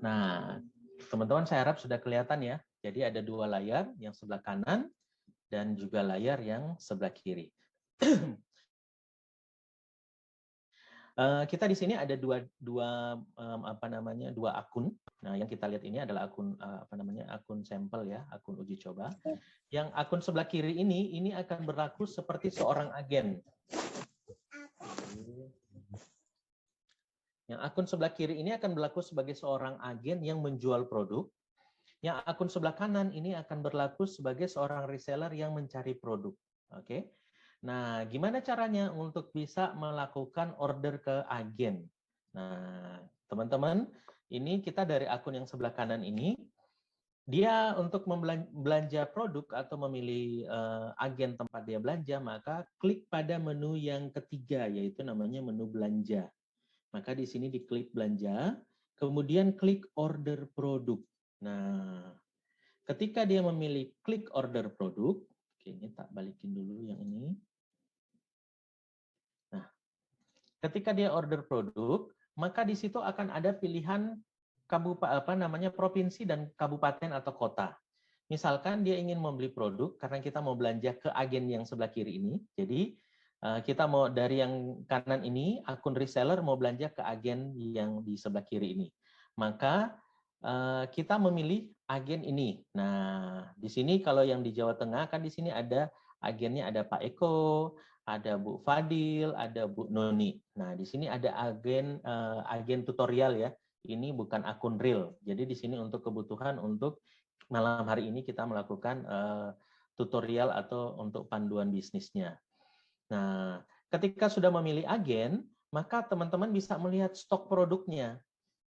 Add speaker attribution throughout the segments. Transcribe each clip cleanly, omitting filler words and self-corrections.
Speaker 1: Nah, teman-teman saya harap sudah kelihatan ya. Jadi ada dua layar, yang sebelah kanan dan juga layar yang sebelah kiri. Kita di sini ada dua akun. Nah, yang kita lihat ini adalah akun sampel ya, akun uji coba. Yang akun sebelah kiri ini akan berlaku seperti seorang agen. Yang akun sebelah kiri ini akan berlaku sebagai seorang agen yang menjual produk. Yang akun sebelah kanan ini akan berlaku sebagai seorang reseller yang mencari produk. Oke. Nah, gimana caranya untuk bisa melakukan order ke agen? Nah, teman-teman, ini kita dari akun yang sebelah kanan ini, dia untuk belanja produk atau memilih agen tempat dia belanja, maka klik pada menu yang ketiga, yaitu namanya menu belanja. Maka di sini diklik belanja, kemudian klik order produk. Nah, ketika dia memilih klik order produk, oke, ini tak balikin dulu yang ini. Nah, ketika dia order produk, maka di situ akan ada pilihan provinsi dan kabupaten atau kota. Misalkan dia ingin membeli produk karena kita mau belanja ke agen yang sebelah kiri ini. Jadi kita mau dari yang kanan ini akun reseller mau belanja ke agen yang di sebelah kiri ini. Maka kita memilih agen ini. Nah, di sini kalau yang di Jawa Tengah kan di sini ada agennya, ada Pak Eko, ada Bu Fadil, ada Bu Noni. Nah, di sini ada agen tutorial ya. Ini bukan akun real. Jadi di sini untuk kebutuhan untuk malam hari ini kita melakukan tutorial atau untuk panduan bisnisnya. Nah, ketika sudah memilih agen, maka teman-teman bisa melihat stok produknya.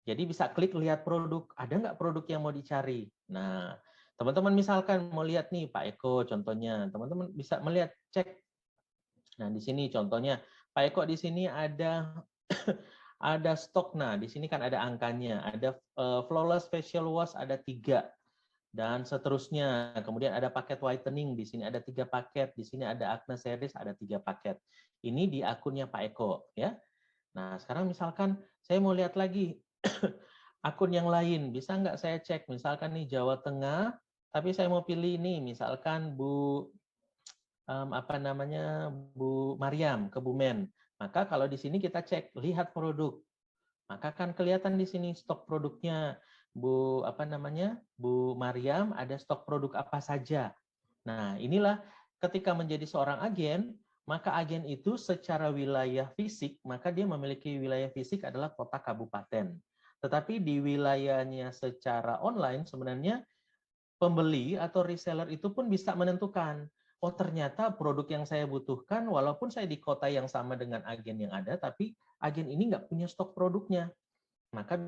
Speaker 1: Jadi bisa klik lihat produk, ada nggak produk yang mau dicari. Nah, teman-teman misalkan mau lihat nih Pak Eko contohnya, teman-teman bisa melihat cek. Nah, di sini contohnya Pak Eko di sini ada ada stok. Nah, di sini kan ada angkanya, ada flawless facial wash ada 3 dan seterusnya. Kemudian ada paket whitening, di sini ada 3 paket, di sini ada acne series ada 3 paket. Ini di akunnya Pak Eko ya. Nah, sekarang misalkan saya mau lihat lagi akun yang lain, bisa nggak saya cek misalkan nih Jawa Tengah, tapi saya mau pilih nih misalkan Bu Bu Mariam Kebumen. Maka kalau di sini kita cek lihat produk, maka kan kelihatan di sini stok produknya Bu Mariam ada stok produk apa saja. Nah, inilah ketika menjadi seorang agen, maka agen itu secara wilayah fisik, maka dia memiliki wilayah fisik adalah kota kabupaten. Tetapi di wilayahnya secara online sebenarnya pembeli atau reseller itu pun bisa menentukan, oh ternyata produk yang saya butuhkan, walaupun saya di kota yang sama dengan agen yang ada, tapi agen ini nggak punya stok produknya. Maka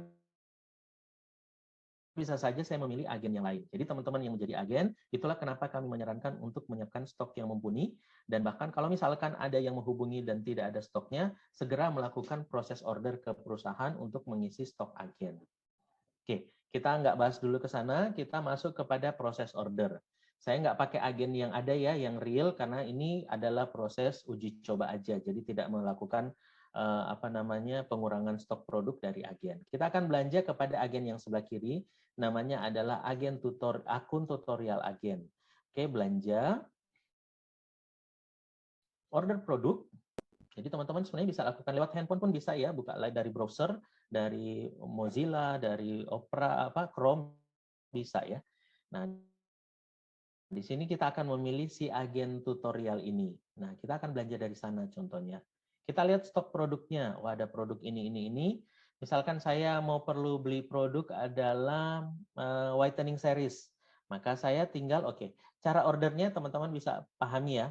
Speaker 1: bisa saja saya memilih agen yang lain. Jadi teman-teman yang menjadi agen, itulah kenapa kami menyarankan untuk menyiapkan stok yang mumpuni, dan bahkan kalau misalkan ada yang menghubungi dan tidak ada stoknya, segera melakukan proses order ke perusahaan untuk mengisi stok agen. Oke, kita nggak bahas dulu ke sana, kita masuk kepada proses order. Saya nggak pakai agen yang ada ya, yang real, karena ini adalah proses uji coba aja, jadi tidak melakukan pengurangan stok produk dari agen. Kita akan belanja kepada agen yang sebelah kiri, namanya adalah akun tutorial agen. Oke, belanja, order produk. Jadi teman-teman sebenarnya bisa lakukan lewat handphone pun bisa ya, buka dari browser, dari Mozilla, dari Opera, Chrome bisa ya. Nah, di sini kita akan memilih si agen tutorial ini. Nah, kita akan belanja dari sana contohnya. Kita lihat stok produknya. Wah, ada produk ini. Misalkan saya mau perlu beli produk adalah whitening series. Maka saya tinggal, cara ordernya teman-teman bisa pahami ya.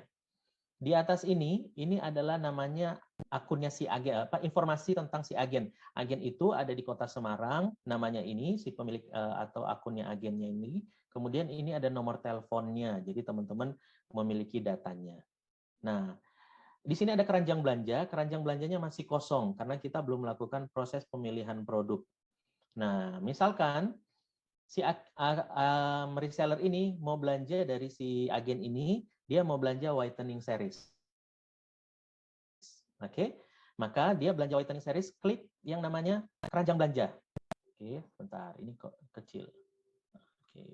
Speaker 1: Di atas ini adalah namanya akunnya si agen, informasi tentang si agen. Agen itu ada di Kota Semarang, namanya ini si pemilik atau akunnya agennya ini. Kemudian ini ada nomor teleponnya, jadi teman-teman memiliki datanya. Nah, di sini ada keranjang belanjanya masih kosong karena kita belum melakukan proses pemilihan produk. Nah, misalkan si reseller ini mau belanja dari si agen ini, dia mau belanja whitening series. Oke, maka dia belanja whitening series, klik yang namanya keranjang belanja. Oke, sebentar. Ini kok kecil. Oke.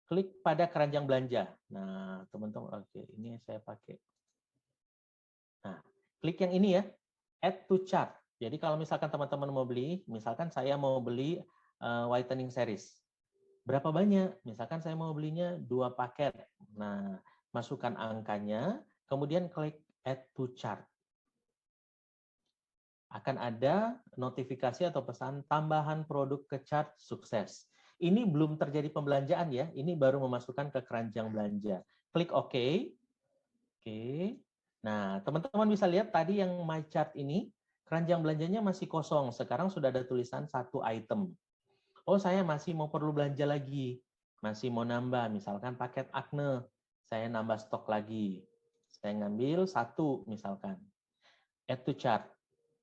Speaker 1: Klik pada keranjang belanja. Nah, teman-teman, oke, ini saya pakai. Nah, klik yang ini ya, add to chart. Jadi kalau misalkan teman-teman mau beli, misalkan saya mau beli whitening series. Berapa banyak? Misalkan saya mau belinya 2 paket. Nah, masukkan angkanya, kemudian klik add to chart. Akan ada notifikasi atau pesan tambahan produk ke chart sukses. Ini belum terjadi pembelanjaan ya, ini baru memasukkan ke keranjang belanja. Klik OK. Oke. Nah, teman-teman bisa lihat tadi yang My Chart ini, keranjang belanjanya masih kosong. Sekarang sudah ada tulisan 1 item. Oh, saya masih mau perlu belanja lagi. Masih mau nambah, misalkan paket Acne. Saya nambah stok lagi. Saya ngambil 1 misalkan. Add to chart.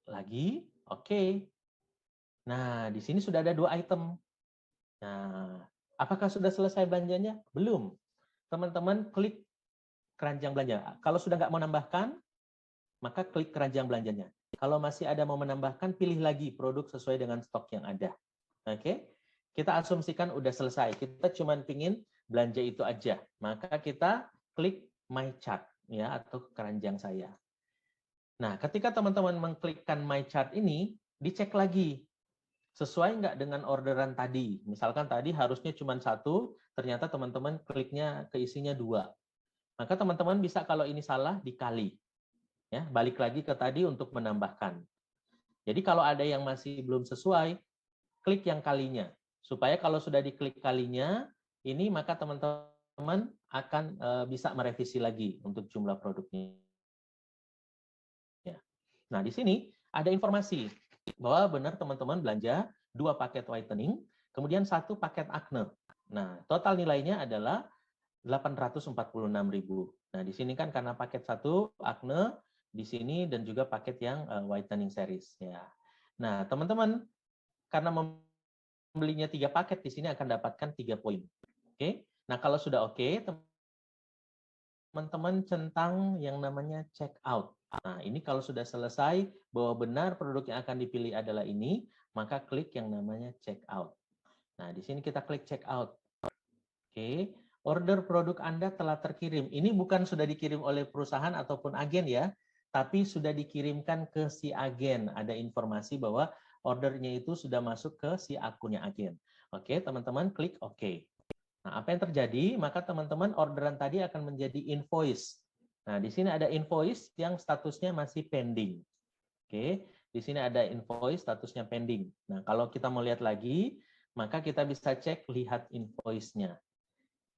Speaker 1: Lagi, oke. Nah, di sini sudah ada 2 item. Nah, apakah sudah selesai belanjanya? Belum. Teman-teman klik keranjang belanja. Kalau sudah nggak mau nambahkan, maka klik keranjang belanjanya. Kalau masih ada mau menambahkan, pilih lagi produk sesuai dengan stok yang ada. Oke, kita asumsikan udah selesai. Kita cuma pingin belanja itu aja. Maka kita klik My Chart ya atau keranjang saya. Nah, ketika teman-teman mengklikkan My Chart ini, dicek lagi sesuai nggak dengan orderan tadi. Misalkan tadi harusnya cuma 1, ternyata teman-teman kliknya keisinya 2. Maka teman-teman bisa kalau ini salah dikali. Ya, balik lagi ke tadi untuk menambahkan. Jadi kalau ada yang masih belum sesuai, klik yang kalinya. Supaya kalau sudah diklik kalinya, ini maka teman-teman akan bisa merevisi lagi untuk jumlah produknya. Nah, di sini ada informasi bahwa benar teman-teman belanja 2 paket whitening, kemudian 1 paket acne. Nah, total nilainya adalah 846.000. Nah, di sini kan karena paket 1 acne di sini dan juga paket yang whitening series ya. Nah, teman-teman karena membelinya 3 paket di sini akan dapatkan 3 poin. Oke. Nah, kalau sudah oke, teman-teman centang yang namanya check out. Nah, ini kalau sudah selesai bahwa benar produk yang akan dipilih adalah ini, maka klik yang namanya check out. Nah, di sini kita klik check out. Oke, order produk Anda telah terkirim. Ini bukan sudah dikirim oleh perusahaan ataupun agen ya, tapi sudah dikirimkan ke si agen. Ada informasi bahwa ordernya itu sudah masuk ke si akunnya agen. Oke, teman-teman klik OK. Nah, apa yang terjadi? Maka teman-teman orderan tadi akan menjadi invoice. Nah, di sini ada invoice yang statusnya masih pending. Oke, di sini ada invoice statusnya pending. Nah, kalau kita mau lihat lagi, maka kita bisa cek lihat invoice-nya.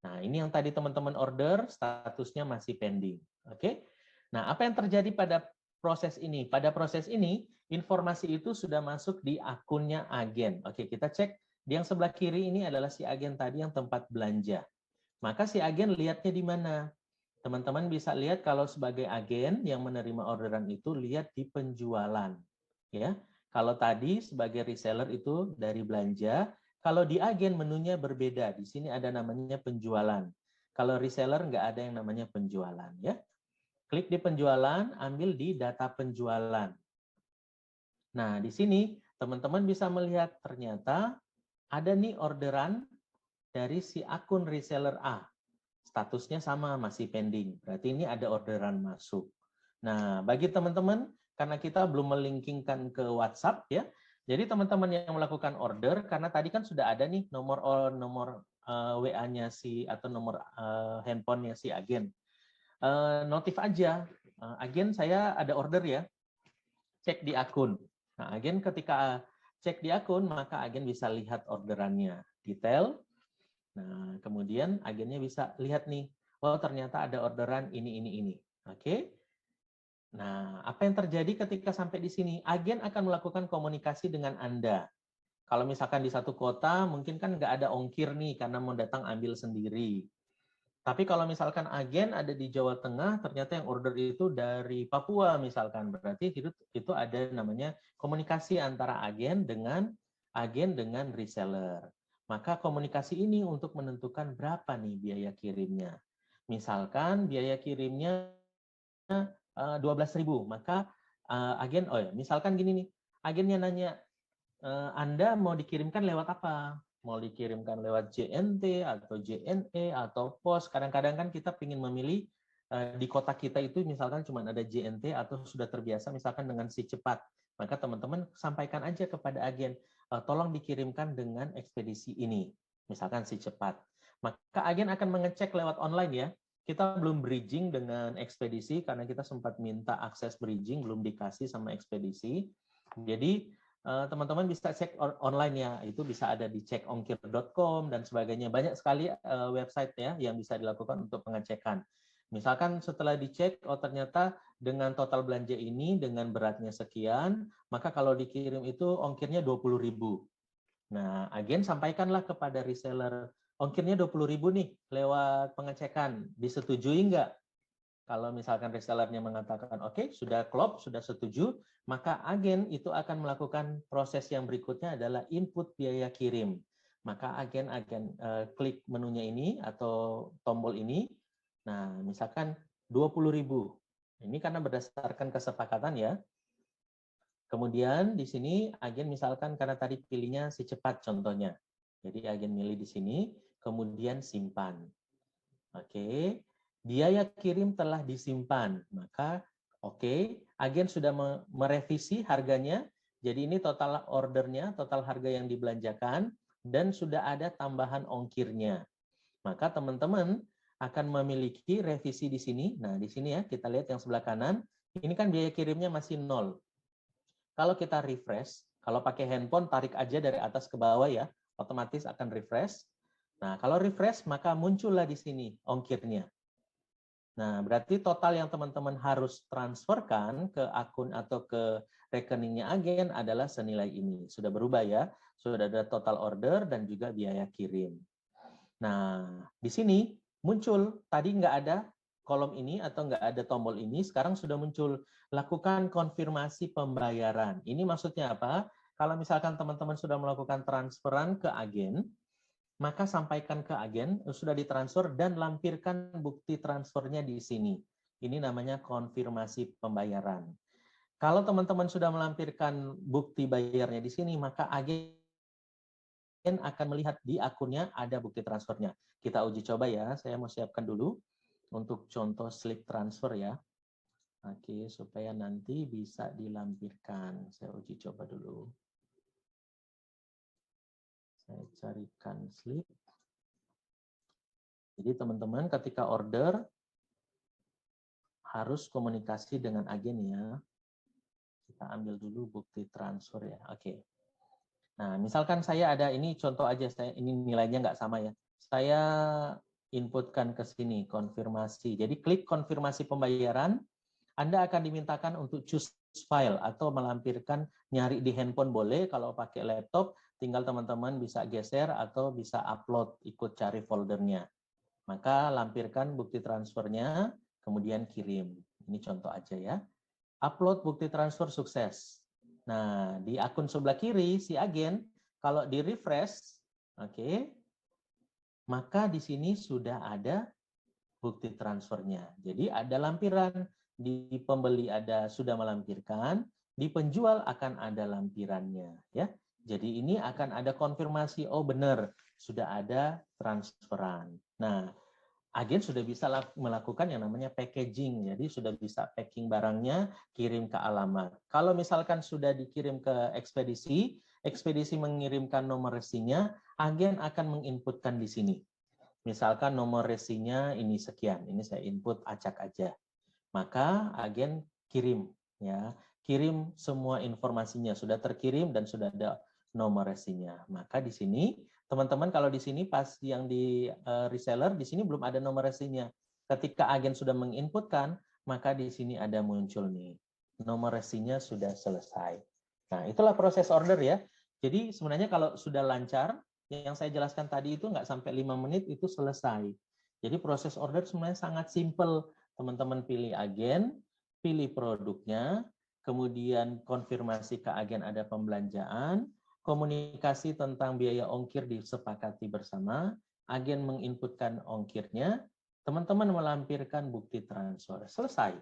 Speaker 1: Nah, ini yang tadi teman-teman order, statusnya masih pending. Oke. Nah, apa yang terjadi pada proses ini? Pada proses ini, informasi itu sudah masuk di akunnya agen. Oke, kita cek. Di yang sebelah kiri ini adalah si agen tadi yang tempat belanja. Maka si agen lihatnya di mana? Teman-teman bisa lihat kalau sebagai agen yang menerima orderan itu lihat di penjualan. Ya. Kalau tadi sebagai reseller itu dari belanja, kalau di agen menunya berbeda. Di sini ada namanya penjualan. Kalau reseller nggak ada yang namanya penjualan. Ya. Klik di penjualan, ambil di data penjualan. Nah, di sini teman-teman bisa melihat ternyata ada nih orderan dari si akun reseller A. Statusnya sama, masih pending. Berarti ini ada orderan masuk. Nah, bagi teman-teman, karena kita belum melinkingkan ke WhatsApp ya, jadi teman-teman yang melakukan order, karena tadi kan sudah ada nih nomor WA-nya si atau nomor handphonenya si agen. Notif aja, agen saya ada order ya, cek di akun. Nah, agen ketika cek di akun, maka agen bisa lihat orderannya detail. Nah, kemudian agennya bisa lihat nih, oh ternyata ada orderan ini. Oke. Nah, apa yang terjadi ketika sampai di sini? Agen akan melakukan komunikasi dengan Anda. Kalau misalkan di satu kota, mungkin kan nggak ada ongkir nih, karena mau datang ambil sendiri. Tapi kalau misalkan agen ada di Jawa Tengah, ternyata yang order itu dari Papua misalkan, berarti itu ada namanya komunikasi antara agen dengan reseller. Maka komunikasi ini untuk menentukan berapa nih biaya kirimnya. Misalkan biaya kirimnya 12.000, maka agen, misalkan gini nih, agennya nanya, Anda mau dikirimkan lewat apa? Mau dikirimkan lewat JNT atau JNE atau POS. Kadang-kadang kan kita ingin memilih di kota kita itu misalkan cuma ada JNT atau sudah terbiasa misalkan dengan si cepat. Maka teman-teman sampaikan aja kepada agen, tolong dikirimkan dengan ekspedisi ini. Misalkan si cepat. Maka agen akan mengecek lewat online ya. Kita belum bridging dengan ekspedisi karena kita sempat minta akses bridging, belum dikasih sama ekspedisi. Jadi teman-teman bisa cek online ya, itu bisa ada di cekongkir.com dan sebagainya. Banyak sekali website ya yang bisa dilakukan untuk pengecekan. Misalkan setelah dicek, oh ternyata dengan total belanja ini, dengan beratnya sekian, maka kalau dikirim itu ongkirnya 20.000. Nah, agen sampaikanlah kepada reseller, ongkirnya 20.000 nih lewat pengecekan, disetujui nggak? Kalau misalkan resellernya mengatakan oke, sudah klop, sudah setuju, maka agen itu akan melakukan proses yang berikutnya adalah input biaya kirim. Maka agen akan klik menunya ini atau tombol ini. Nah, misalkan 20.000. Ini karena berdasarkan kesepakatan ya. Kemudian di sini agen misalkan karena tadi pilihnya si cepat contohnya. Jadi agen milih di sini, kemudian simpan. Oke. Biaya kirim telah disimpan, maka oke, agen sudah merevisi harganya, jadi ini total ordernya, total harga yang dibelanjakan, dan sudah ada tambahan ongkirnya. Maka teman-teman akan memiliki revisi di sini. Nah, di sini ya, kita lihat yang sebelah kanan, ini kan biaya kirimnya masih 0. Kalau kita refresh, kalau pakai handphone, tarik aja dari atas ke bawah ya, otomatis akan refresh. Nah, kalau refresh, maka muncullah di sini ongkirnya. Nah, berarti total yang teman-teman harus transferkan ke akun atau ke rekeningnya agen adalah senilai ini. Sudah berubah ya, sudah ada total order dan juga biaya kirim. Nah, di sini muncul, tadi nggak ada kolom ini atau nggak ada tombol ini, sekarang sudah muncul, lakukan konfirmasi pembayaran. Ini maksudnya apa? Kalau misalkan teman-teman sudah melakukan transferan ke agen, maka sampaikan ke agen, sudah ditransfer dan lampirkan bukti transfernya di sini. Ini namanya konfirmasi pembayaran. Kalau teman-teman sudah melampirkan bukti bayarnya di sini, maka agen akan melihat di akunnya ada bukti transfernya. Kita uji coba ya, saya mau siapkan dulu untuk contoh slip transfer ya. Oke, supaya nanti bisa dilampirkan. Saya uji coba dulu. Saya carikan slip. Jadi teman-teman ketika order harus komunikasi dengan agen ya. Kita ambil dulu bukti transfer ya. Oke. Nah, misalkan saya ada ini contoh aja, saya ini nilainya nggak sama ya. Saya inputkan ke sini konfirmasi. Jadi klik konfirmasi pembayaran. Anda akan dimintakan untuk choose file atau melampirkan nyari di handphone boleh. Kalau pakai laptop, tinggal teman-teman bisa geser atau bisa upload, ikut cari foldernya. Maka lampirkan bukti transfernya, kemudian kirim. Ini contoh aja ya. Upload bukti transfer sukses. Nah, di akun sebelah kiri si agen, kalau di refresh, oke, maka di sini sudah ada bukti transfernya. Jadi ada lampiran, di pembeli ada sudah melampirkan, di penjual akan ada lampirannya ya. Jadi ini akan ada konfirmasi, oh benar sudah ada transferan. Nah, agen sudah bisa melakukan yang namanya packaging, jadi sudah bisa packing barangnya, kirim ke alamat. Kalau misalkan sudah dikirim ke ekspedisi, ekspedisi mengirimkan nomor resinya, agen akan menginputkan di sini. Misalkan nomor resinya ini sekian, ini saya input acak aja. Maka agen kirim ya, kirim semua informasinya sudah terkirim dan sudah ada nomor resinya. Maka di sini teman-teman kalau di sini pas yang di reseller di sini belum ada nomor resinya. Ketika agen sudah menginputkan, maka di sini ada muncul nih nomor resinya sudah selesai. Nah, itulah proses order ya. Jadi sebenarnya kalau sudah lancar, yang saya jelaskan tadi itu nggak sampai 5 menit itu selesai. Jadi proses order sebenarnya sangat simple. Teman-teman pilih agen, pilih produknya, kemudian konfirmasi ke agen ada pembelanjaan, komunikasi tentang biaya ongkir disepakati bersama, agen menginputkan ongkirnya, teman-teman melampirkan bukti transfer. Selesai.